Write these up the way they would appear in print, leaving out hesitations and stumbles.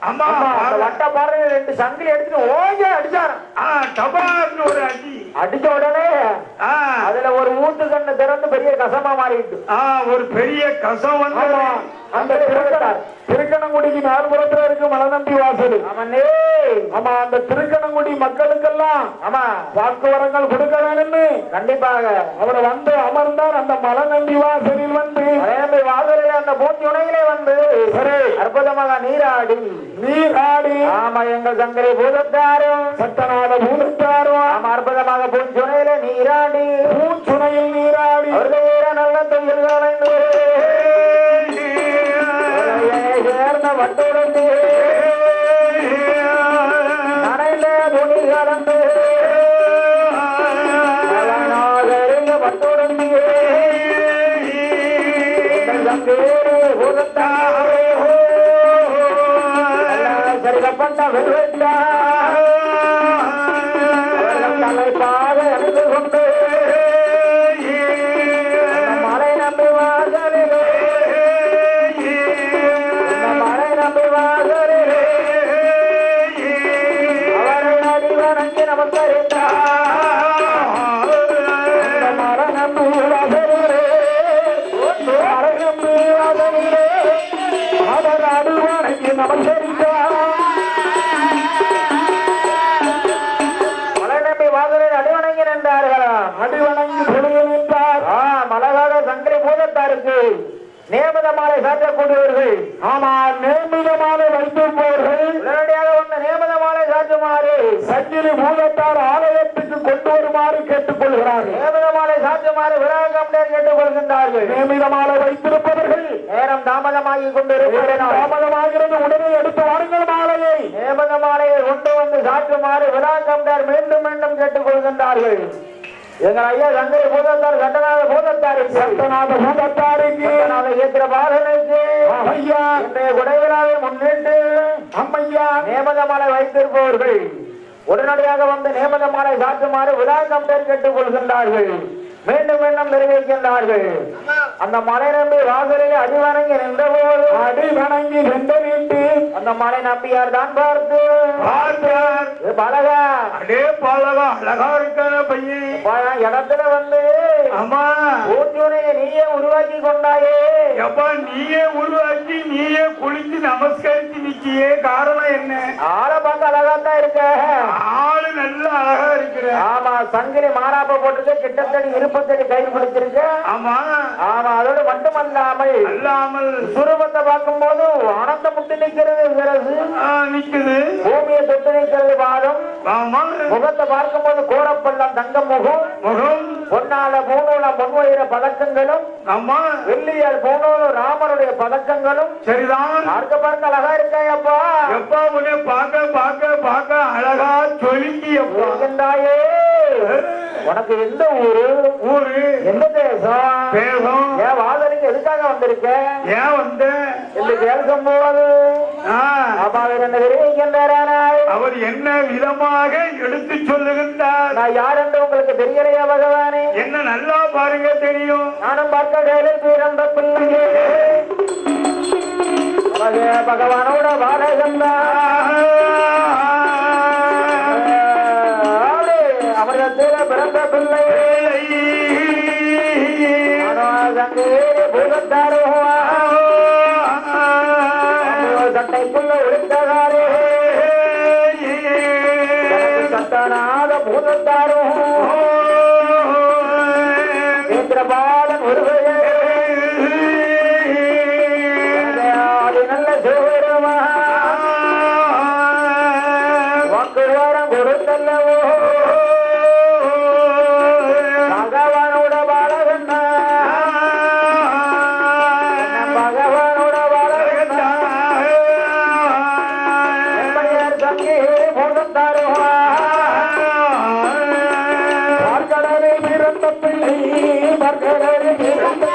ஆமா வட்ட பாரு 2 சங்கிலி எடுத்துட்டு ஓங்க அடிச்சாரு. டபார்னு ஒரு அடி அடிச்ச உடனே அதுல ஒரு ஊத்து கண்ணு திறந்து பெரிய கசமா மாறிட்டு ஒரு பெரிய கசம் வந்து அந்த திருக்கணங்குடிக்கு நாலுபுறத்துல இருக்கு மலநம்பி வாசல். ஆமா அந்த திருக்கணங்குடி மக்களுக்கெல்லாம் ஆமா வாக்குவரங்கள் கொடுக்க வேணும்னு கண்டிப்பாக அவர் வந்து அமர்ந்தார். அந்த மலநம்பி வாசலில் வந்து மலநம்பி வாசலில் அந்த பூஞ்சுனையிலே வந்து அற்புதமாக நீராடி ஆமா எங்கள் சங்கரை பூதத்தாரும் சத்தநாத பூதத்தாரும் ஆமா அற்புதமாக பூஞ்சுனையில நீராடி பூஞ்சுனையில் நீராடி அவர்கள் நல்ல தொழில்களை சேர்ந்த வட்டுடந்து நனைந்த துணி கலந்து வட்டுடந்து சரிகப்பட்ட வெல்வெட்டா தலைப்பாக அணிந்து கொண்டு மலை நம்பி வாசலிலே மலை நம்பி வாசலிலே அவரை அடி வணங்கி நமஸ்கரித்தார். மலை நம்பி வாசலிலே மலை நம்பி வாசலிலே அவர் அடி வணங்கி நமஸ்கரித்தார். அடிவணங்கி நின்றார்கள். அடிவணங்கி நின்றார். மலகாக சங்கரை பூதத்தாருக்கு நேமித மாலை சாற்றக்கூடியவர்கள் ஆமா நேமித மாலை வைத்திருப்பவர்கள் உடனடியாக வந்து நேமித மாலை சாற்றுமாறு சங்கிலி பூதத்தார் ஆலயத்துக்கு கொண்டு வருமாறு கேட்டுக்கொள்கிறார்கள். நேமித மாலை சாற்றுமாறு விழாக்கம்டர் கேட்டுக்கொள்கின்றார்கள். நேமித மாலை வைத்திருப்பவர்கள் நேரம் தாமதமாகி கொண்டிருக்கிறார். தாமதமாகிறது உடனே எடுத்து வாருங்கள் மாலையை. நேமித மாலையை கொண்டு வந்து சாற்றுமாறு விழாக்கம்டர் மீண்டும் மீண்டும் கேட்டுக்கொள்கின்றார்கள். எங்கள் ஐயா சங்கரை பூதத்தார் சட்டநாத பூதத்தாருக்கு ஏற்ற பாலனுக்கு ஐயா இன்றைய குடைவிழாவை முன்னிட்டு அம்மையா நேமத மாலை வைத்திருப்பவர்கள் உடனடியாக வந்து நேமத மாலை சாற்றுமாறு விழா கம்பெனி கேட்டுக் கொள்கின்றார்கள். மீண்டும் மீண்டும் நிறைவேற்கின்றார்கள். அந்த மலை நம்பி வாசலில் அடிவணங்கி நின்றபோது அடிவணங்கி நின்று அந்த மலை நம்பியார் தான் பார்த்து பழகா அடே பழகா அழகா இருக்கான பையன் இடத்துல வந்து அம்மா ஊற்றுனையை நீயே உருவாக்கி கொண்டாயே எப்பா நீயே உருவாக்கி நீயே குளிச்சு நமஸ்கரிச்சு நிக்கியே காரணம் என்ன? ஆளை பார்க்க அழகா தான் இருக்க. ஆளு நல்ல அழகா இருக்கிற. ஆமா சங்கிலி மாறாப்ப போட்டு கிட்டத்தட்ட இருப்பத்தடி கை பிடிச்சிருக்க. ஆமா ஆமா அதோட மட்டுமல்லாமல் சுரூபத்தை பார்க்கும் போது ஆனந்த முட்டு நிக்கிறது விரசு நிக்குது. பூமியை தொட்டு நிக்கிறது பாதம். முகத்தை பார்க்கும் போது கோரப்பள்ளம் தங்க முகம் பொன்னால பூணூல பொன்வயிற பதக்கங்களும் அம்மா வெள்ளியால் பூணூல ராமருடைய பதக்கங்களும் சரிதான். பார்க்க பார்க்க அழகா இருக்காயப்பா. எப்பா உன்னை பார்க்க பார்க்க பார்க்க அழகா சொல்லிக்கி இருந்தாயே. உனக்கு எந்த ஊரு எந்த தேசம் ஏன் வாதனைக்கு எதுக்காக வந்திருக்க? ஏன் வந்து பேசும் போது அவர் என்ன விதமாக எடுத்து சொல்லுகின்றார்? நான் யார் என்று உங்களுக்கு தெரியலையா பகவானே? என்ன நல்லா பாருங்க தெரியும். நானும் பார்க்க வேலையில் பிறந்த பிள்ளையே பகவானோட பாடகந்தான் அவரிடத்தில பிறந்த பிள்ளை பூதத்தாரோ சட்டைக்குள்ள ஒளித்ததாரே சட்டநாத பூதத்தாரோ கேந்திரபாலன் ஒருவரே நல்ல சிவபெருமா வாக்குவாரம் கொடுத்தல்லவோ பகவானோட பாலகண்ணா பகவானோட பாலகண்ணா சங்கி பூதத்தாரோ பார்க்கடலை பிறந்த பிள்ளை பார்க்கடலை பிறந்த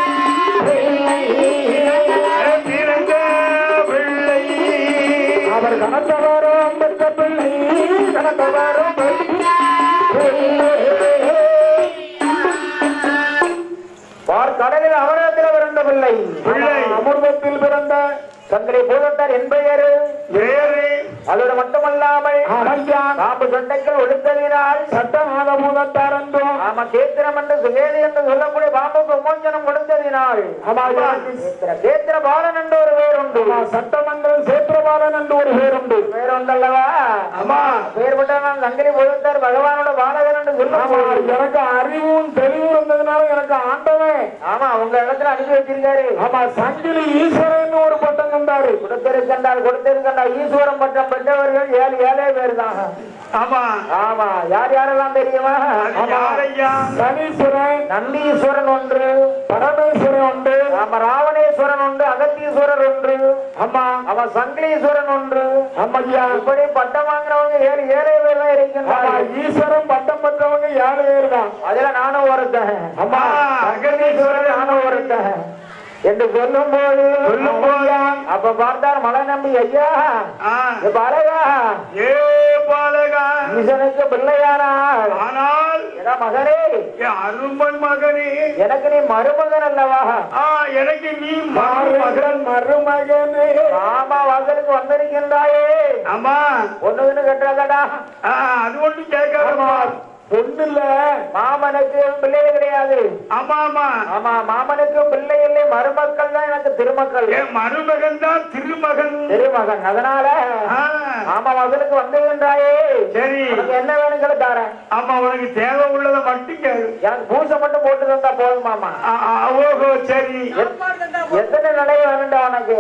பிள்ளை அவர் கணத்தவரும் பெற்ற பிள்ளை கணத்தவரும் பார்க்கடலில் அமரத்தில் பிறந்த பிள்ளை அமிர்தத்தில் பிறந்த சங்கரை பூதத்தார் என்பெயர் வேறு அதோடு மட்டுமல்லாமல் பாம்பு சண்டைகள் ஒழித்ததினால் சட்டநாத பூதத்தார் என்றும் ஆமா கேத்திரம் என்று சுகேதி என்று சொல்லக்கூடிய பாம்புக்கு விமோசனம் கொடுத்ததினால் கேத்திர பாலன் என்று ஒரு பேர் உண்டு சட்டமன்றம் சேத்திரபாலன் என்று ஒரு பேர் உண்டு பேர் உண்டல்லவா ஆமா பேர் விட்ட நான் சங்கிலி பூதத்தார் பகவானோட பாலகன் என்று சொல்லுவாங்க எனக்கு அறிவும் தெளிவும் இருந்ததுனால எனக்கு ஆண்டவன் ஆமா உங்க இடத்துல அனுப்பி வச்சிருக்காரு ஆமா சங்கிலி ஈஸ்வரன் ஒரு பட்டம் கண்டாரு கொடுத்திருக்கின்றார் ஈஸ்வரம் பட்டம் பெற்றவர்கள் 7 பேர் தான் ஆமா ஆமா யார் யாரெல்லாம் தெரியுமா யாரையா சனீஸ்வரன் நந்தீஸ்வரன் ஒன்று பரமேஸ்வரன் உண்டு ஆமா ராவணேஸ்வரன் ஒன்று அகத்தீஸ்வரர் ஒன்று ஆமா அவன் சங்கிலீஸ்வரன் ஒன்று ஆமாய்யா இப்படி பட்டம் வாங்குறவங்க 7 பேர் தான் இருக்கின்றார் ஈஸ்வரன் பட்டம் பெற்றவங்க 7 பேர் தான் அதுல நானும் ஒருத்தன் ஆமா அகத்தீஸ்வரர் நானும் ஒருத்தன் என்று சொல்லும் போது அப்ப பார்த்தார் மலை நம்பி ஐயா பாலகா ஏ பாலகா ஈசனுக்கு பிள்ளையானார் ஆனால் மகனே அரும்பன் மகனே எனக்கு நீ மருமகன் அல்லவா எனக்கு நீ மருமகனே ஆமா வாசலுக்கு வந்திருக்கின்றாயே ஆமா ஒண்ணுன்னு கட்டுறதடா அது ஒன்றும் கேட்காதமா பொண்ணு இல்ல மாமனுக்கு பிள்ளைகள் கிடையாது ஆமா ஆமா ஆமா மாமனுக்கு பிள்ளை இல்லை மருமக்கள் தான் எனக்கு திருமக்கள் மருமகன் தான் திருமகன் திருமகன் அதனால ஆமா வாசலுக்கு வந்திருக்கின்றாயே சரி என்ன வேணுங்களை தரேன் ஆமா உனக்கு தேவை உள்ளதை மட்டும் கேளு எனக்கு பூசை மட்டும் போட்டு தந்தா போதும் மாமா ஓஹோ சரி எத்தனை நிலைய வேணுண்டா உனக்கு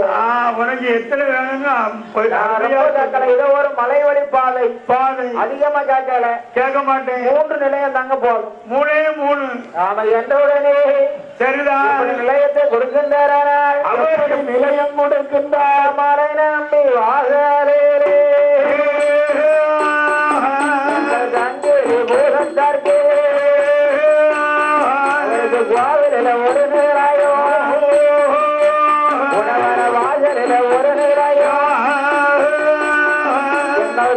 உனக்கு எத்தனை வேணும்னா இதோ ஒரு மலை வழி பாதை அதிகமா கேட்க மாட்டேன் 3 நிலையம் தாங்க போதும் 3 ஆமா என்றவுடனே சரிதான் நிலையத்தை கொடுக்கின்றார் அவருக்கு நிலையம் கொடுக்கின்றார் மலை நம்பி வாசலே பூதத்தார்க்கு கோவிலில் ஒரு நேராயோ உணவர வாசலில் ஒரு நேராயோ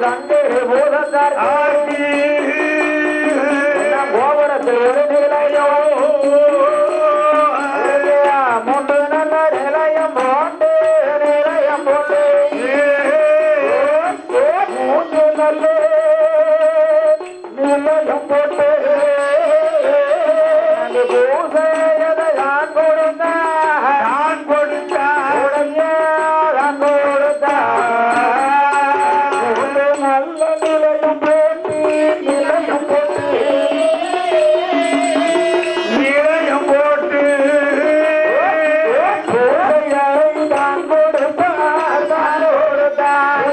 தங்கை பூதத்தார்க்கு கோபுரத்தில் ஒரு நிலையோ 3 நல்ல நிலையம் போட்டு நிலையம் போட்டு 3 நல்ல நிலையம் போட்டு பூசையதை நான் கொடுத்தான் நல்ல நிலையம் போட்டு நிலையம் போட்டு தான் கொடுத்தார் தான் கொடுத்தார்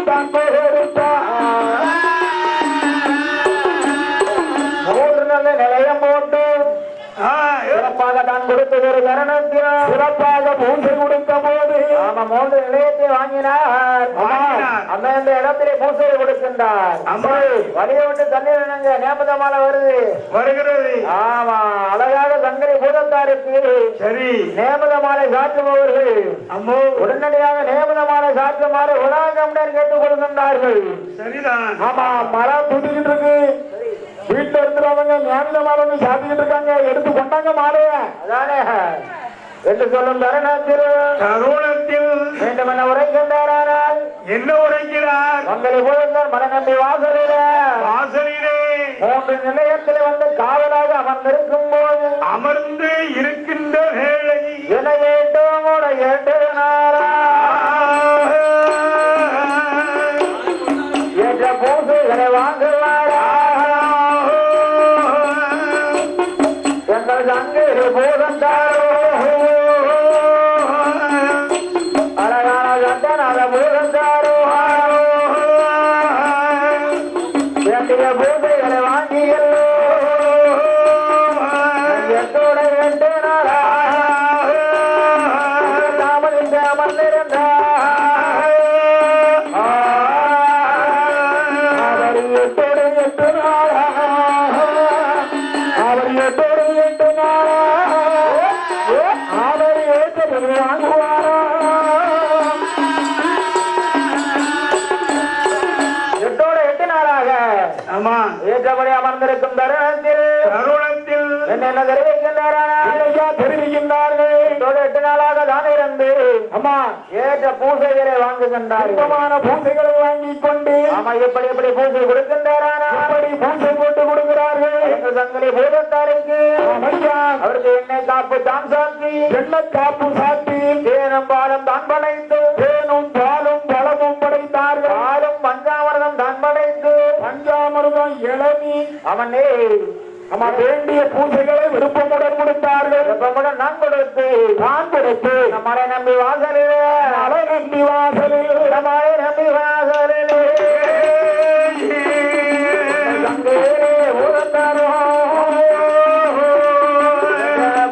தான் கொடுத்தார் 3 நல்ல நிலையம் போட்டு சிறப்பாக தான் கொடுத்தது ஒரு தருணத்தில் சிறப்பாக பூஜை கொடுத்த போது ஆமா 3 நிலையத்தை வாங்கினார் அந்த இந்த இடத்திலே பூசையை கொடுக்கின்றார் வழியை விட்டு தண்ணீர் நேமதமால வருகிறது ஆமா அழகாக சங்கரி பூதத்தாருக்கு சரி நேமதமாலை சாற்றுபவர்கள் அம்மோ உடனடியாக நேமதமாலை சாற்றுமாறு உலகம்டன் கேட்டுக் கொடுக்கின்றார்கள் சரிதான் ஆமா மரம் புதிக்கிட்டு இருக்கு வீட்டுல இருக்கிறவங்க ஞானில மாலை சாத்திக்கிட்டு இருக்காங்க எடுத்து கொண்டாங்க மாலைய அதானே என்று சொல்லும் தருணத்தில் வேண்டும் என உரைக்கின்றாரானால் என்ன உரைக்கிறார் உங்களை போதும் மன நம்பி வாசலிலே 3 நிலையத்தில் வந்து காவலாக அமர்ந்திருக்கும் போது அமர்ந்து இருக்கின்ற வேளை என ஏற்றோம் கூட ஏற்றினாரா ஏற்ற பூசைகளை வாங்குவாரா எங்கள் சங்கரி பூதந்தாரோ அழகான சந்தனாத பூதந்தாரோ வேண்டிய பூசைகளை வாங்கியல்லோ எத்தோட வேண்டினாரா தாமதித்த அமர்ந்திருந்தார் அவர் எத்தோடு எட்டுனாரா அவர் எத்தோடு எட்டுனாரா அவர் ஏற்றபடி வாங்குவாரா எட்டோடு எட்டினாராக ஆமா ஏற்றபடி அமர்ந்திருக்கும் தருணத்தில் என்ன தெரிவிக்கின்றார்கள் ஐயா தெரிவிக்கின்றார்கள் 8 நாளாக தான் இருந்து அம்மா ஏற்ற பூசைகளை வாங்குகின்றார்கள் சுத்தமான பூசைகளை வாங்கிக் கொண்டு ஆமா எப்படி எப்படி பூசை கொடுக்கின்றாரா எப்படி பூசை போட்டு கொடுக்கிறார்கள் எங்கள் சங்கரை பூதத்தாருக்கு ஐயா அவருக்கு எண்ணெய் காப்பு தான் சாத்தி எண்ணெய் காப்பு சாத்தி தேனும் பாலும் தான் படைத்து தேனும் பாலும் பழமும் படைத்தார்கள் பாலும் பஞ்சாமிரதம் தான் படைத்து பஞ்சாமிர்தம் இளநீ அவனே அம்மா வேண்டிய பூஜைகளை விருப்பமுடன் கொடுத்தார்கள் விருப்பமுடன் நான் கொடுத்து நம்மளை நம்பி வாசலில் மலை நம்பி வாசலில் நம்மளை நம்பி வாசலில் பூதத்தாரோ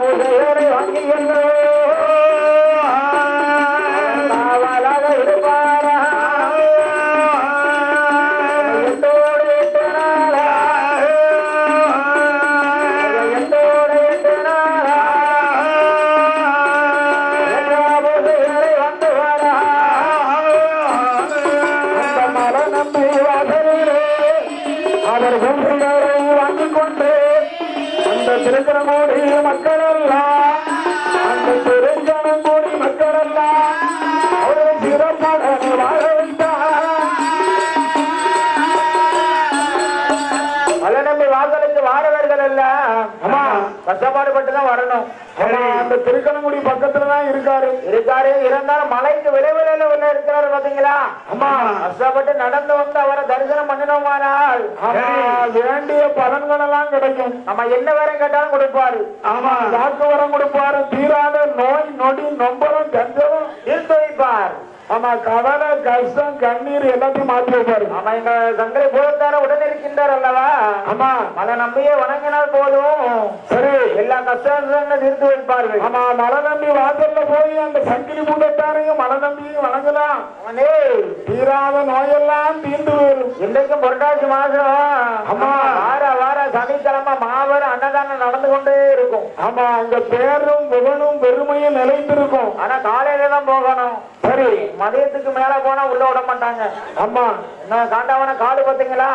பூஜைகளை வாங்கியோ காவலாக இருப்பாரா அவர் பூஜைகளை வாங்கிக் கொண்டு அந்த திருக்கணங்கோடி மக்கள் எல்லாம் அந்த திருக்கணங்கோடி மக்கள் எல்லாம் அவரை சிறப்பாக வாழ வைத்தார் மலை நம்பி வாசலுக்கு வாரவர்கள் எல்லாம் அம்மா கஷ்டப்பாடு பட்டுதான் வரணும் அம்மா, அந்த திருக்கணங்குடி பக்கத்துலதான் இருக்காரு இருந்தாலும் மலைக்கு விளைவில உள்ள இருக்கிறாரு பாத்தீங்களா அம்மா கஷ்டப்பட்டு நடந்து வந்து அவரை தரிசனம் பண்ணினோமானால் ஆமா, வேண்டிய பலன்கள் எல்லாம் கிடைக்கும் நம்ம என்ன வேற கேட்டாலும் கொடுப்பாரு ஆமா வாக்கு வரம் கொடுப்பாரு தீராத நோய் நொடி நொம்பரம் கஞ்சம் தீர்த்து வைப்பார் ஆமா கவலை கஷ்டம் கண்ணீர் எல்லாத்தையும் மாற்றி வைப்பாரு ஆமா எங்க சங்கரை பூதத்தார உடன் இருக்கின்றார் அல்லவா ஆமா மலை நம்பியே வணங்கினால் போதும் சரி எல்லா கஷ்டங்களும் தீர்த்து வைப்பார்கள் ஆமா மலை நம்பி வாசல்ல போய் அந்த சங்கிலி பூதத்தாரையும் மலை நம்பியும் வணங்கலாம் அவனே தீராத நோயெல்லாம் தீர்ந்து வரும் இன்றைக்கும் புரட்டாசி மாசம் ஆமா. வார சனிக்கிழமை மாபெரும் அன்னதானம் நடந்து கொண்டே இருக்கும் ஆமா அங்க பேரும் புகழும் பெருமையும் நிலைத்திருக்கும் ஆனா காலையில தான் போகணும் சரி மதியத்துக்கு மேல போனா உள்ள விட மாட்டாங்க ஆமா என்ன காண்டாவன காடு பாத்தீங்களா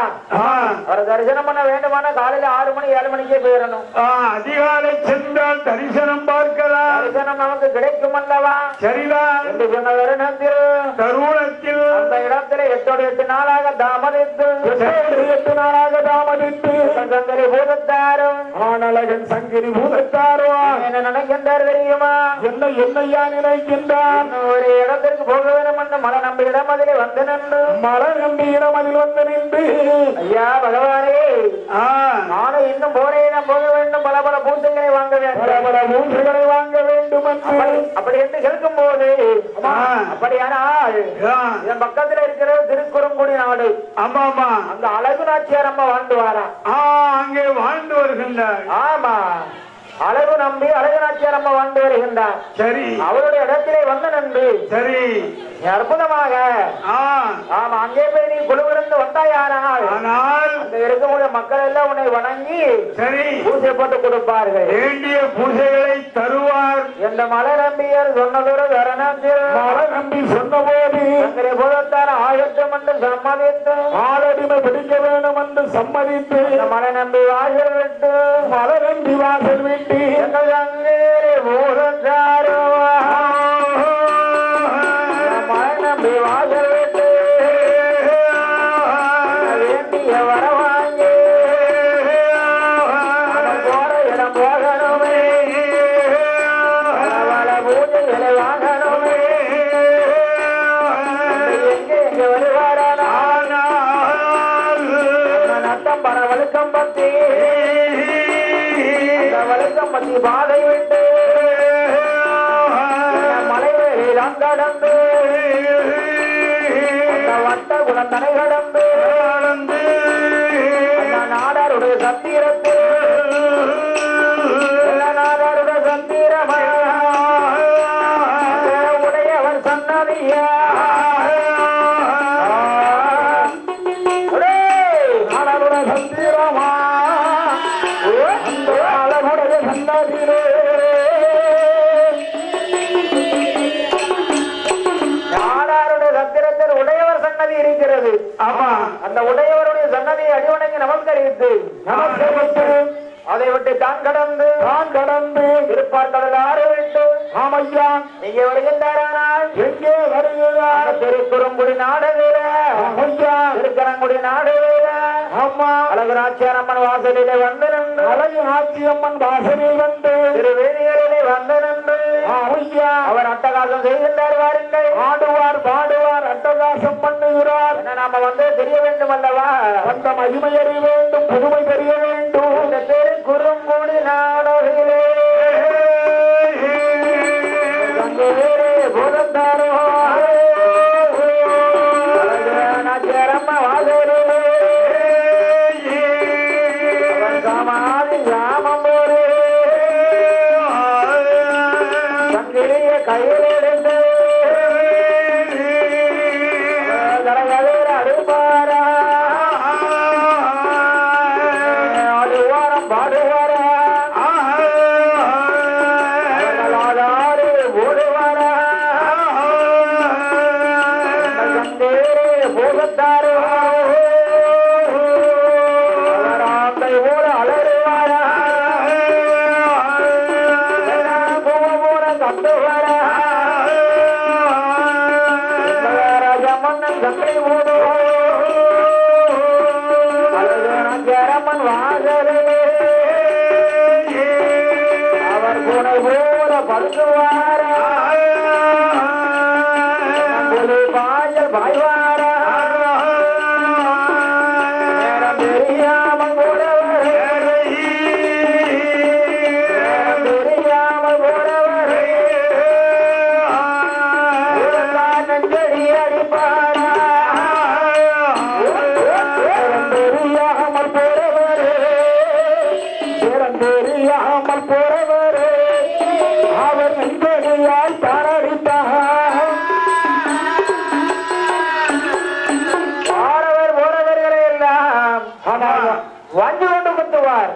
அவரை தரிசனம் பண்ண வேண்டுமான காலையில 6 மணி 7 மணிக்கே போயிடணும் அதிகாலை சென்றால் தரிசனம் பார்க்கலாம் தரிசனம் நமக்கு கிடைக்கும் அல்லவா சரிதான் என்று சொன்ன வருணத்தில் தருணத்தில் அந்த இடத்துல 8 நாளாக தாமதித்து 8 நாளாக தாமதித்து சங்கரி பூதத்தாரும் ஆனழகன் சங்கிரி பூதத்தாரோ என்ன நினைக்கின்றார் தெரியுமா என்ன என்னையா நினைக்கின்றான் ஒரு இடத்திற்கு போக வேண்டும் என்று மலை நம்பி இடம் அதிலே வந்து நின்று மலை நம்பி இடம் அதில் வந்து நின்று ஐயா பகவானே நானும் இன்னும் போறேன் போக வேண்டும் பல பல பூசைகளை வாங்க வேண்டும் பல மூன்றுகளை வாங்க வேண்டும் என்று அப்படி என்று கேட்கும் போது அப்படியானால் இதன் பக்கத்துல இருக்கிற திருக்குறுங்குடி நாடு ஆமா ஆமா அந்த அழகு நாச்சியார் அம்மா வாழ்ந்து வாரா அங்கே வாழ்ந்து வருகின்றார் ஆமா அழகு நம்பி அழகு நாச்சியார் அம்மா வாழ்ந்து வருகின்றார் சரி அவருடைய இடத்திலே வந்து நின்று சரி அற்புதமாக ஆமா அங்கே போய் நீ குழுவிருந்து வந்தாயானால் ஆனால் அங்க இருக்கக்கூடிய மக்கள் எல்லாம் உன்னை வணங்கி சரி பூஜை போட்டு கொடுப்பார்கள் வேண்டிய பூஜைகளை தருவார் என்ற மலை நம்பியர் சொன்னதொரு தருணத்தில் மலை நம்பி சொன்னபோது சங்கரை பூதத்தார் ஆயத்தம் என்று சம்மதித்து ஆளடிமை பிடிக்க வேண்டும் என்று சம்மதித்து இந்த மலை நம்பி வாசல் விட்டு மலை நம்பி வாசல் விட்டு எங்கள் சங்கரை பூதத்தாரோ மலை நம்பி வாசல் விட்டு வேண்டிய வர வாங்கி போற இடம் போகணுமே பல பூஜைகளை வாங்கணுமே எங்க வருவாரானா நட்டம் பர வழுக்கம் பத்தி வழுக்கம் பத்தி பாதை விட்டு மலைவேலாம் கடந்து வட்ட குணத்தனை கடந்து நாடாருடைய சத்திரத்தில் நாடாருடைய சத்திரமா உடையவர் சன்னதியா நாடாருடைய சந்திரமா அழகுடைய சன்னதியிலே நாடாருடைய சத்திரத்தில் உடையவர் சன்னதி இருக்கிறது ஆமா அந்த உடையவருடைய சன்னதியை அடிவணங்கி நமஸ்கரித்து நமஸ்கரித்து அதை விட்டு தான் கடந்து திருப்பார்கடல் ஆறு விட்டு ஆமையா நீங்க வருகின்றாரானால் எங்கே வருகிறார் திருக்குறுங்குடி நாடு வீர ஐயா திருக்கரங்குடி நாடு வீர ஆமா அழகராட்சியார் அம்மன் வாசலிலே வந்து நின்று அழகு ஆட்சியம்மன் வாசலில் வந்து திருவேதிகளிலே வந்து நின்று ஐயா அவர் அட்டகாசம் செய்கின்றார் வாருங்கள் ஆடுவார் பாடுவார் அட்டகாசம் பண்ணுகிறார் என்ன நாம வந்து தெரிய வேண்டும் அல்லவா அந்த மகிமை அறிய வேண்டும் புதுமை தெரிய வேண்டும் இந்த திருக்குறுங்குடி நாடகிலே பூதந்தாரோ அழகராட்சியார் அம்மன் வாசலிலே சமாதி ராமம் போரே சங்கிலிய கையில் எடுத்து கரகதீர அடுப்பாரா அடுவாரம் பாடுவாரா ஆதாரி ஓடுவாரா சந்தேரே போகத்தாரோ அவராந்தை ஓட அலறுவாரா போல கண்டுவாரா ராஜமன்னன் சந்தை ஓடுவோ அழகராஜரம்மன் வாசலே அவர் புனை போல படுத்துவாரா பாயல் பாய்வாரா நேரம் தெரியாமல் போறவரே நேரம் தெரியாமல் போறவரே நெஞ்சடி அடிப்பாரா நேரம் தெரியாமல் போறவரே நேரம் தெரியாமல் போறவரே அவர் நெஞ்சடியால் தாரடித்தார் ஆடவர் போறவர்களை எல்லாம் வஞ்சு கொண்டு குத்துவார்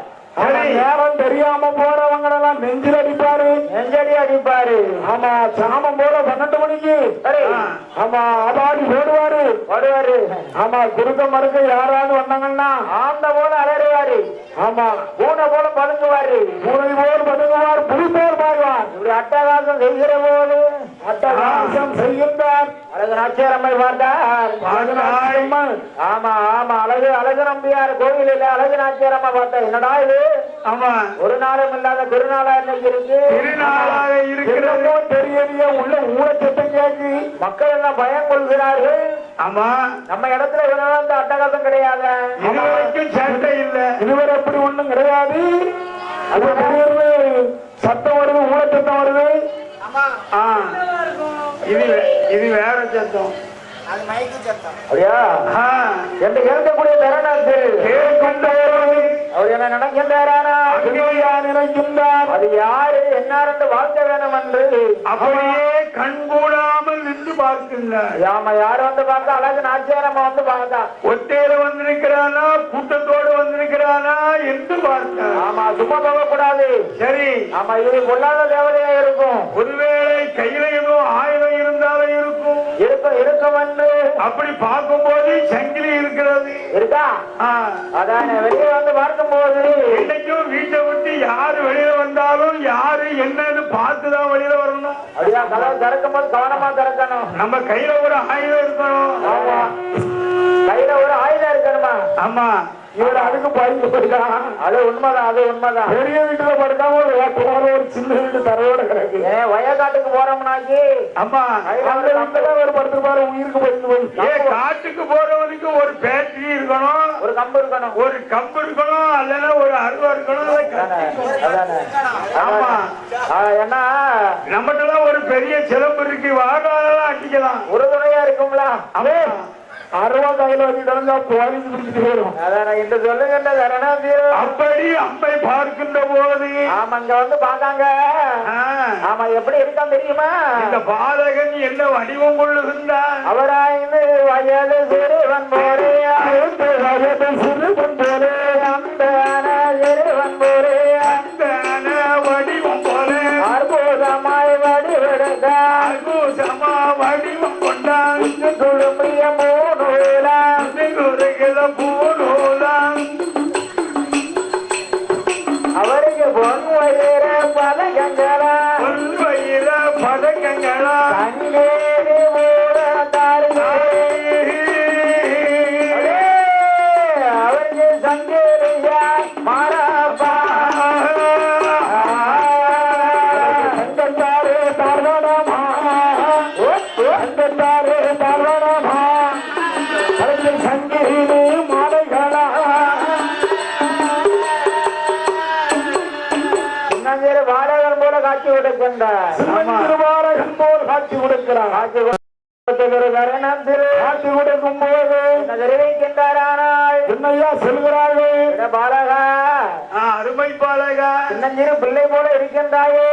நேரம் தெரியாம போறவங்களெல்லாம் நெஞ்சில் அடிப்பாரு நெஞ்சடி அடிப்பாரு ஆமா சாமம் போல 12 மணிக்கு சரி ஆமா அபாடி போடுவாரு வருவாரு ஆமா குறுக்க மறுக்க யாராவது வந்தாங்கன்னா ஆந்த போல அலறுவாரு ஆமா பூனை போல பதுங்குவாரு பூனை போல் பதுங்குவார் புலி போல் பாடுவார் இப்படி அட்டகாசம் செய்கிற போது அட்டகாசம் செய்கின்றார் அழகு நாச்சியாரம்மை பார்த்தார் அம்மன். ஆமா ஆமா அழகு நம்பியார் கோவிலில் அழகு நாச்சியாரம்மா பார்த்தா என்னடா இது ஆமா ஒரு நாளும் இல்லாத திருநாளா இன்னைக்கு இருக்கு திருநாளாக இருக்கிறது என்னமோ தெரியலையே உள்ள ஊழச்சத்தம் கேக்கு மக்கள் எல்லாம் பயம் கொள்கிறார்கள் ஆமா நம்ம இடத்துல இவனால அந்த அட்டகாசம் கிடையாது இதுவரைக்கும் சட்டை இல்ல இதுவரை அப்படி ஒண்ணும் கிடையாது அது திடீர்னு சத்தம் வருது ஊழச்சத்தம் வருது ஆ, இது வேற சத்தம் அப்படியா ஆ, என்று கேட்கக்கூடிய தருணத்து கேட்கின்றவர்கள் அவர் என்ன நினைக்கின்றாரானா அங்கேயா நினைக்கின்றார் அது யாரு என்னாரென்று வாழ்க்க வேணும் என்று அப்படியே கண் கூடாமல் நின்று பார்க்கின்றார் ஆமா யார் வந்து பார்த்தா அழகு நாச்சியாரம்மா வந்து பார்த்தா ஒத்தையில வந்திருக்கிறானா கூட்டத்தோடு வந்திருக்கிறானா என்று பார்த்தார் ஆமா சும்மா போகக்கூடாது சரி ஆமா இது பொல்லாத தேவதையா இருக்கும் ஒருவேளை கையில ஏதோ ஆயுதம் இருந்தாலும் இருக்கும் இருக்கும் என்று அப்படி பார்க்கும்போது சங்கிலி இருக்கிறது இருக்கா ஆ, அதான வெளியே வந்து பார்க்கும் போது என்னைக்கும் வீட்டை விட்டு யாரு வெளியில வந்தாலும் யாரு என்னன்னு பார்த்துதான் வெளியில வரணும். அப்படியா கதவு திறக்கும் போது கவனமா திறக்கணும். நம்ம கையில ஒரு ஆயுதம் இருக்கணும். ஆமா கையில ஒரு ஆயுதம் இருக்கணுமா? ஆமா இவர் அதுக்கு பயந்து போயிட்டான். அது உண்மைதான், அது உண்மைதான். பெரிய வீட்டுல படுக்காம ஒரு சின்ன வீட்டு தரையோட கிடக்கு. வயக்காட்டுக்கு போறோம்னாக்கி ஆமா அந்த வீட்டுல ஒரு படுத்துப்பாரு உயிருக்கு பயந்து போய் காட்டுக்கு போறவனுக்கு ஒரு பேட்டரி இருக்கணும், ஒரு கம்பு இருக்கணும், ஒரு கம்பு இருக்கணும், அல்லனா ஒரு அருவா இருக்கணும். ஆமா என்ன நம்மகிட்ட ஒரு பெரிய சிலம்பு இருக்கு, வாடாலாம் அடிக்கலாம், உறுதுணையா இருக்கும்ல. அவன் அருவா கையில வச்சு கிடந்தா போலீஸ் பிடிச்சிட்டு போயிடும். அதான இந்த சொல்லுங்க அப்படி அம்பை பார்க்கின்ற போது ஆமா இங்க வந்து பாத்தாங்க. ஆமா எப்படி இருக்கான் தெரியுமா? இந்த பாலகன் என்ன வடிவம் கொள்ளுகின்றான்? அவராய்ந்து வயது சிறுவன் போரேயா, வயது சிறுவன் போலே, அந்த சிறுவன் போரேயா, அந்த வடிவம் போல அற்புதமாய் வடிவெடுத்தான், அற்புதமா வடிவம் கொண்டான், துளும்பிய மூணுலாம் குறுகிற பூநூலான் காட்சி கரணம் திரு காட்சி கொடுக்கும் போது தெரிவிக்கின்றாரானால் என்னையா சொல்கிறார்கள் பாலகா அருமை பாலகா சின்னஞ்சிறு பிள்ளை போல இருக்கின்றாயே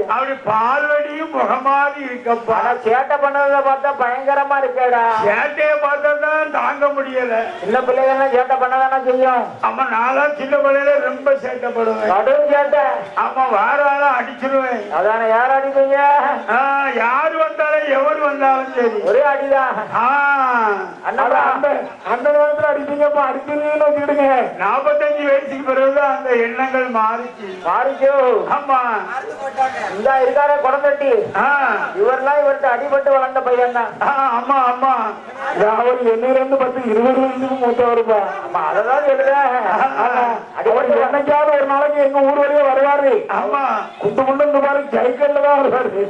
அப்படி பால்வடியும் முகமாதி இருக்கப்பா ஆனா சேட்டை பண்ணதை பார்த்தா பயங்கரமா இருக்கேடா சேட்டையை பார்த்தா தாங்க முடியல சின்ன பிள்ளைகள்லாம் சேட்டை பண்ணதானே செய்யும் ஆமா நான்லாம் சின்ன பிள்ளையில ரொம்ப சேட்டைப்படுவேன் கடும் சேட்டை ஆமா வார ஆளா அடிச்சிருவேன் அதான யார் அடிப்பீங்க யாரு வந்தாலும் எவரு வந்தாலும் சரி ஒரே அடிதான் அந்த அந்த நேரத்துல அடிப்பீங்கப்பா அடிப்பீங்கன்னு வச்சுக்கிடுங்க 45 வயசுக்கு பிறகுதான் அந்த எண்ணங்கள் மாறிச்சு ஆமா இந்த இருக்கார குடந்தட்டி இவரெல்லாம் இவர்கிட்ட அடிபட்டு வளர்ந்த பையன் தான் ஆமா ஆமா அவர் என்னிலிருந்து 10-20 வயசுக்கு மூத்தவருப்பா அததான் சொல்லுறேன் அவர் என்னைக்காவது ஒரு நாளைக்கு எங்க ஊர் வரையே வருவாரு ஆமா குண்டு குண்டு பாரு சைக்கிள்ல தான் வருவாரு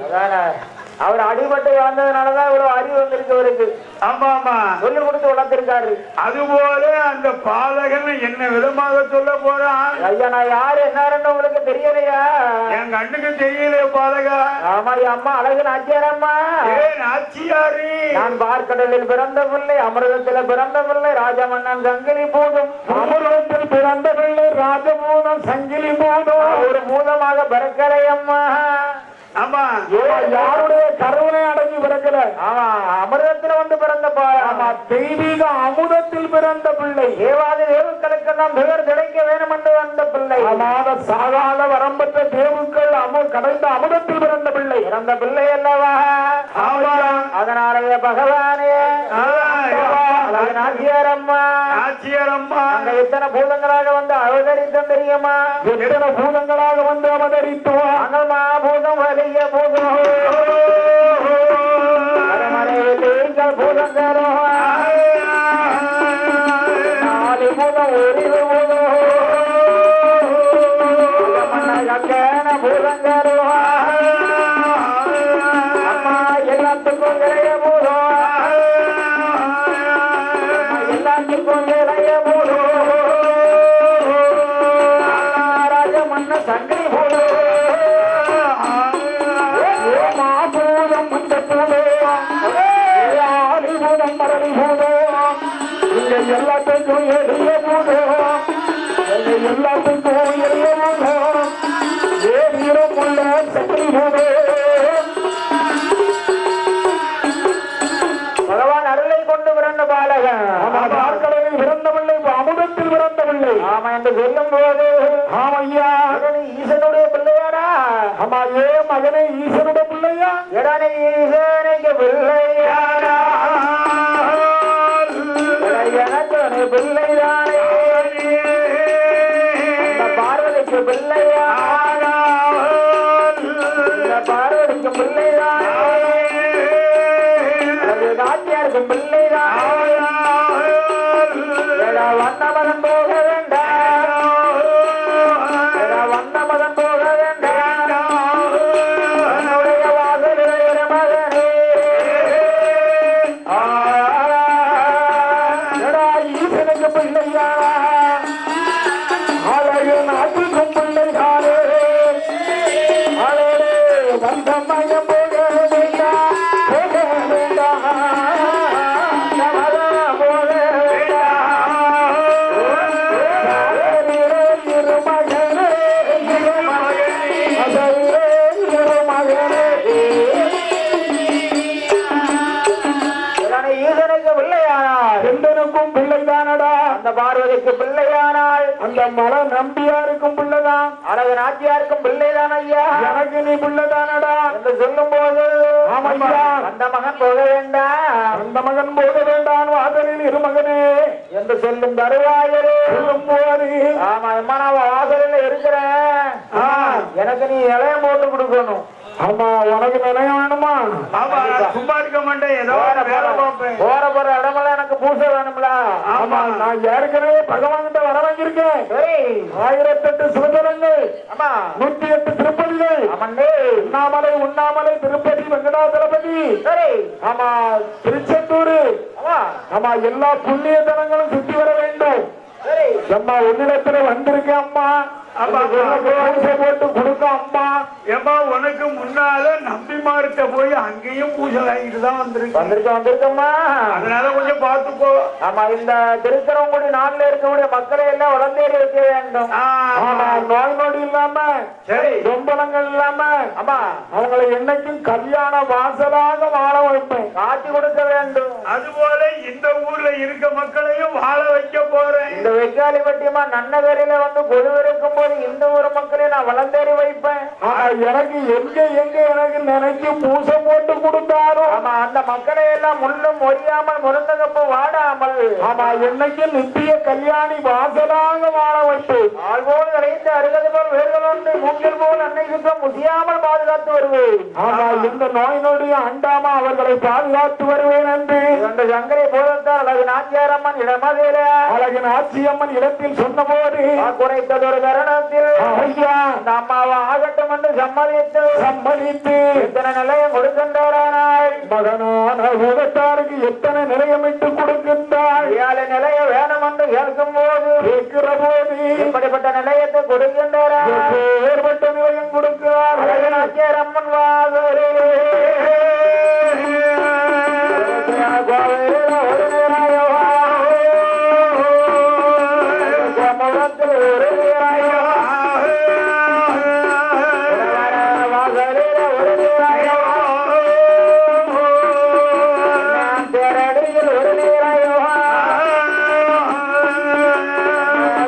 அவர் அடிபட்டு வளர்ந்ததுனாலதான் இவ்வளவு அறிவு வந்திருக்கு அவருக்கு ஆமா ஆமா சொல்லி கொடுத்து வளர்த்திருக்காரு அதுபோல அந்த பாலகன் என்ன விதமாக சொல்ல போறான் ஐயா நான் யாரு என்ன உங்களுக்கு தெரியலையா என் கண்ணுக்கு தெரியல பாலகா ஆமா என் அம்மா அழகு நாச்சியாரம்மா நாச்சியாரு நான் பார்க்கடலில் பிறந்த பிள்ளை அமிர்தத்தில் பிறந்த பிள்ளை ராஜமன்னன் சங்கிலி பூதும் அமிர்தத்தில் பிறந்த பிள்ளை ராஜபூதம் சங்கிலி பூதம் ஒரு மூலமாக பிறக்கலை அம்மா ஆமா யாருடைய கருவனை அடங்கி பிறக்கல ஆமா அமிர்தத்தில் வந்து பிறந்த ஆமா தெய்வீக அமுதத்தில் பிறந்த பிள்ளை தேவாதி தேவுக்களுக்கெல்லாம் பெயர் கிடைக்க வேணும் என்று வந்த பிள்ளை அமாத சாகாத வரம்பற்ற தேவுக்கள் கடைந்த அமுதத்தில் பிறந்த பிள்ளை பிறந்த பிள்ளை அல்லவா அதனாலேயே பகவானே நாச்சியாரம்மா அங்க எத்தனை பூதங்களாக வந்து அவதரித்தோம் தெரியுமா எத்தனை பூதங்களாக வந்து அவதரித்தோம் நாங்கள் மாபூதம் வலிய பூதம் பூதங்களோ நாலு பூதம் ஒரு பூதம் பூதங்களோ அம்மா எல்லாத்துக்கும் நிறைய பூதம் எல்லாத்துக்கும் நிறைய பூதம் ராஜமன்ன சங்கரி பூதம் மாபூதம் இந்த பூதம் மரணி பூதம் இங்க எல்லாத்துக்கும் எளிய பூதம் எல்லாத்துக்கும் எளிய பூதம் ஏதீரம் உள்ள சங்கரி பூதம் பகவான் அருளை கொண்டு பிறந்த பாலகன் பார்க்கடலில் பிறந்தவில்லை அமுதத்தில் பிறந்தவில்லை ஆமா என்று சொல்லும் போது ஆமையா ஈசனுடைய பிள்ளையாரா ஆமா ஏ மகனே ஈசனுடைய பிள்ளையா எடனே ஈசனுக்கு பிள்ளையாரா எனக்கு பிள்ளைதானே பார்வதிக்கு பிள்ளையாரா பார்வதிக்கு பிள்ளைதானே நாட்டியாருக்கும் பிள்ளைதான் வண்ணமதன் போக வேண்டாம் வண்ணமதன் போக வேண்டாம் என்னுடைய வாசலுடைய மகனே ஈசனுக்கு பிள்ளையா அழகு நாட்டுக்கும் பிள்ளைதானே அழகு வந்தம் மயம் போக வேண்டாம் போக வேண்டாம் அந்த பார்வதிக்கு பிள்ளையானால் அந்த மலை நம்பியாருக்கும் பிள்ளைதான் அழகு நாச்சியாருக்கும் பிள்ளைதான் ஐயா எனக்கு நீ பிள்ளைதானடா என்று சொல்லும் போது ஆமையா அந்த மகன் போக வேண்டாம் அந்த மகன் போக வேண்டாம் வாசலில் இருமகனே என்று சொல்லும் தருவாயரே சொல்லும் போது ஆமா அம்மா நான் வாசலில் இருக்கிறேன் எனக்கு நீ இலையம் போட்டு கொடுக்கணும் ஆமா உனக்கு நிலையம் வேணுமா சும்மா இருக்க மாட்டேன் ஏதோ வேலை பார்ப்பேன் போற போற இடமெல்லாம் எனக்கு பூசை வேணும்ல ஆமா நான் ஏற்கனவே பகவான் கிட்ட வர வாங்கியிருக்கேன் 1008 சிவகரங்கள் 108 திருப்பதிகள் அண்ணாமலை உண்ணாமலை திருப்பதி வெங்கடாசலபதி ஆமா திருச்செந்தூர் ஆமா எல்லா புண்ணிய தலங்களும் சுற்றி வர வேண்டும் சரி அம்மா உன்னிடத்துல வந்திருக்கேன் அம்மா. ஆமா. பூசை போட்டு கொடுக்க அம்மா. ஏம்மா உனக்கு முன்னால நம்பிமார்கிட்ட போய் அங்கேயும் பூஜை வாங்கிட்டு தான் வந்திருக்கம்மா. அதனால கொஞ்சம் பார்த்துக்கோ. ஆமா, இந்த திருத்தரங்குடி நாட்டில் இருக்கக்கூடிய மக்களை எல்லாம் வளர்ந்தேறி வைக்க வேண்டும். ஆமா, நோய் நொடி இல்லாம சரி ரொம்பலங்கள் இல்லாம ஆமா அவங்களை என்னைக்கும் கல்யாண வாசலாக வாழ வைப்பேன். காட்சி கொடுக்க வேண்டும். அதுபோல இந்த ஊர்ல இருக்க மக்களையும் வாழ வைக்க போறேன். இந்த வெக்காலி பட்டியமா நன்னகரில வந்து பொதுவிருக்கும் போது இந்த ஊர் மக்களை நான் வளர்ந்தேறி வைப்பேன். எனக்கு எங்க எனக்கு நினைச்சு பூசை போட்டு கொடுத்தாரோ ஆமா, அந்த மக்களை எல்லாம் முள்ளும் ஒழியாமல் முருங்ககப்பு வாடாமல் ஆமா என்னைக்கு நித்திய கல்யாணி வாசலாக வாழ வைப்பேன். ஆள்போல் அடைந்து அருகது போல் வேர்கள் ஒன்று மூங்கில் போல் அன்னை சுத்தம் முசியாமல் பாதுகாத்து வருவேன். ஆமா, இந்த நோய் நொடியை அண்டாம அவர்களை பாதுகாத்து வருவேன் என்று அந்த சங்கரை போதத்தால் அழகு நாச்சியாரம்மன் இடமதில அழகின் ஆட்சியம்மன் இடத்தில் சொன்ன போது குறைத்ததொரு தருணத்தில் ஐயா அந்த அம்மாவை ஆகட்டும் என்று சம்மதித்து எத்தனை நிலையம் கொடுக்கின்றாரானாய் மகனான உலகத்தாருக்கு எத்தனை நிலையமிட்டு கொடுக்கின்றாள். 7 நிலையம் வேணும் என்று கேட்கும் போது கேட்கிற போது இப்படிப்பட்ட நிலையத்தை கொடுக்கின்றார். ஏற்பட்ட நிலையம் கொடுக்கிறார். அழகு நாச்சியாரம்மன் வாசலே ஒரு நிலையவா சமூகத்தில் ஒரு நிலையவா வாசலில் ஒரு நிலையவா தேரடியில் ஒரு நிலையவா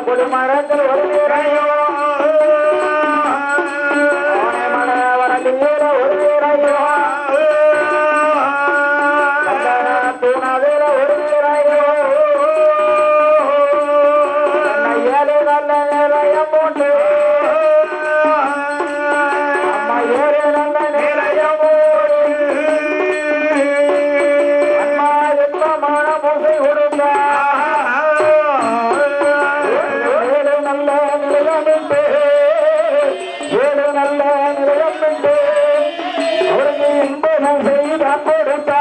குடிமரத்தில் ஒரு நிலையவா மனவரத்தில் ஒரு நிலையவா தூணாதில் ஒரு நிலையவா ஏழு நல்ல நிலையம் போட்டு அம்மா ஏழு நல்ல நிலையம் அம்மா எப்பமான பூசை கொடுங்க ஏழு நல்ல நிலையம் உண்டு. ஏழு நல்ல நிலையம் உண்டு. அவருக்கு இன்பம் செய்த கொடுத்தா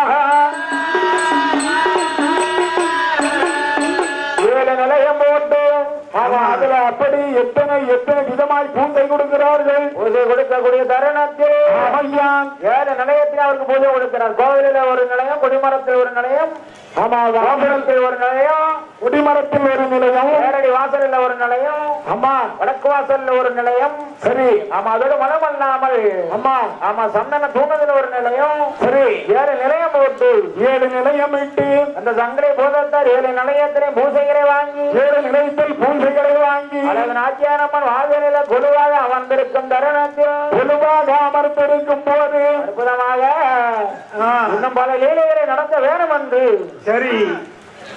ஏழு நிலையம் போட்டு அதுல அப்படி எத்தனை எத்தனை விதமாய் பூஜை கொடுக்கிறார்கள். பூஜை கொடுக்கக்கூடிய தருணத்தில் ஐயா 7 நிலையத்தில் அவருக்கு பூஜை கொடுக்கிறார். கோவிலில் ஒரு நிலையம், குடிமரத்தில் ஒரு நிலையம், ஆமா, வாசலத்தில் ஒரு நிலையம், குடிமரத்தில் ஒரு நிலையம், நேரடி வாசலில் ஒரு நிலையம், அம்மா வடக்கு வாசல்ல ஒரு நிலையம். சரி ஆமா, அதோட மனம் அல்லாமல் அம்மா ஆமா சந்தன தூணத்தில் ஒரு நிலையம். சரி 7 நிலையம் போட்டு 7 நிலையம் இட்டு அந்த சங்கரை போதத்தார் 7 நிலையத்திலே பூசைகளை வாங்கி 7 நிலையத்தில் பூஜைகளை வாங்கி அழகு நாச்சியாரம்மன் வாசலில குழுவாக அமர்ந்திருக்கும் தருணத்தில் குழுவாக அமர்ந்திருக்கும் போது அற்புதமாக இன்னும் பல லீலைகளை நடத்த வேணும் என்று சரி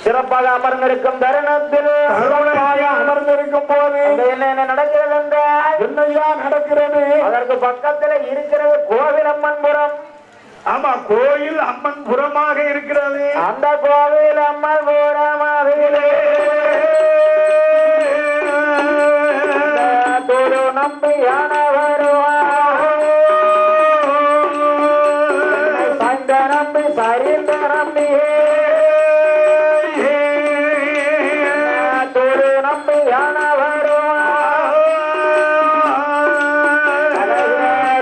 சிறப்பாக அமர்ந்திருக்கும் தருணத்தில் அமர்ந்திருக்கும் போது என்ன நடக்கிறது என்றால் என்னையா நடக்கிறது. அதற்கு பக்கத்துல இருக்கிறது கோவில் அம்மன்புரம். ஆமா, கோயில் அம்மன் புறமாக இருக்கிறது. அந்த கோவில் அம்மன் புறமாவிலே தொழு நம்பியான வருவார் நம்பி சரிந்த நம்பியே தொழு நம்பியான வருவார்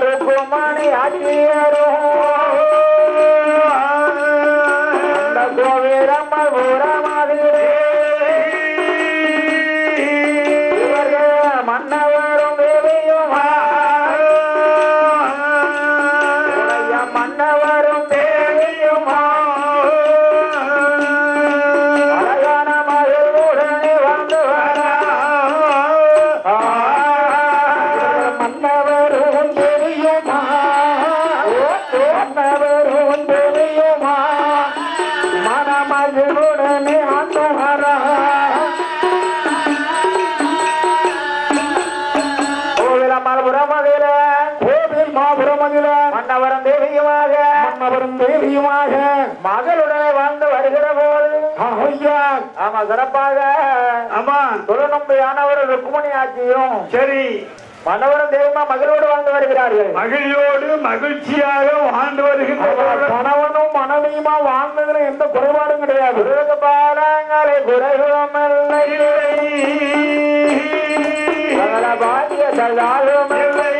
ருக்குமணி ஆட்சியரும் அந்த கோவிலம்மன் புறமாவிலே மன்னவரும் தேவியுமா மன்னவரும் தேவியுமா அழகான மகளுடனே வந்து மன்னவரும் தெரியுமா மன்னவரும் தெரியுமா மணமகளுடனே அந்த கோவிலம்மன் புறமதில கோவில் மாபுரமதில மன்னவரும் தேவியுமாக மன்னவரும் தேவியுமாக மகளுடனே வாழ்ந்து வருகிற போது ஐயா ஆமா சிறப்பாக ஆமா தொழுநம்பியானவர் ருக்குமணி ஆட்சியும் சரி மன்னவரும் தேவியுமா மகளோடு வாழ்ந்து வருகிறார்கள். மகிழ்ச்சியோடு மகிழ்ச்சியாக வாழ்ந்து வருகின்ற கணவனும் மனைவியுமா வாழ்ந்ததுல எந்த குறைபாடும் கிடையாது. பாலங்களை குறைகளும் இல்லை பாட்டிய தகாலும் இல்லை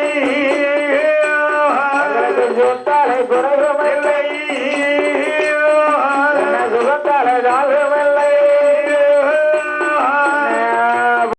சொத்தாலை குறையும் இல்லை